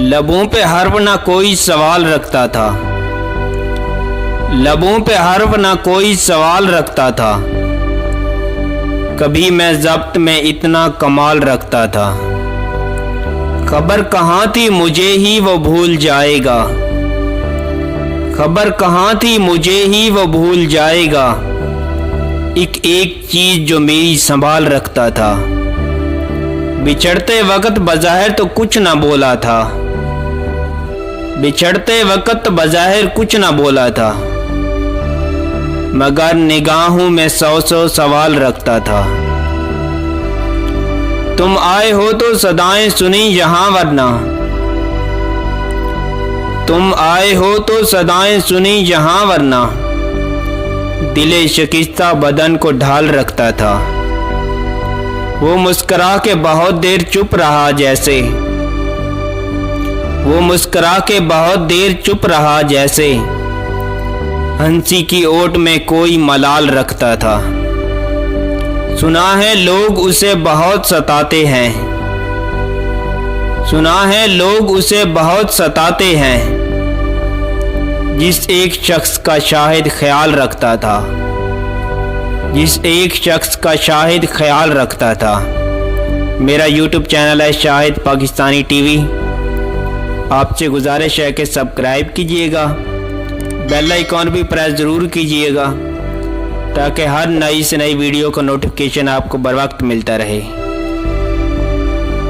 लबों पे हर्फ ना कोई सवाल रखता था, लबों पे हर्फ ना कोई सवाल रखता था। कभी मैं ज़ब्त में इतना कमाल रखता था। खबर कहाँ थी मुझे ही वो भूल जाएगा, खबर कहाँ थी मुझे ही वो भूल जाएगा। एक एक चीज़ जो मेरी संभाल रखता था। बिछड़ते वक्त बज़ाहिर तो कुछ ना बोला था, बिछड़ते वक्त बज़ाहिर कुछ ना बोला था, मगर निगाहों में सौ सौ सवाल रखता था। तुम आए हो तो सदाएं सुनी यहाँ वरना, तुम आए हो तो सदाएं सुनी यहाँ वरना। दिले शिकस्ता बदन को ढाल रखता था। वो मुस्करा के बहुत देर चुप रहा जैसे, वो मुस्करा के बहुत देर चुप रहा जैसे। हंसी की ओट में कोई मलाल रखता था। सुना है लोग उसे बहुत सताते हैं, सुना है लोग उसे बहुत सताते हैं। जिस एक शख्स का शाहिद ख्याल रखता था, जिस एक शख्स का शाहिद ख्याल रखता था। मेरा YouTube चैनल है शाहिद पाकिस्तानी टीवी। आपसे गुजारिश है कि सब्सक्राइब कीजिएगा, बेल आइकॉन भी प्रेस ज़रूर कीजिएगा ताकि हर नई से नई वीडियो का नोटिफिकेशन आपको बर वक्त मिलता रहे।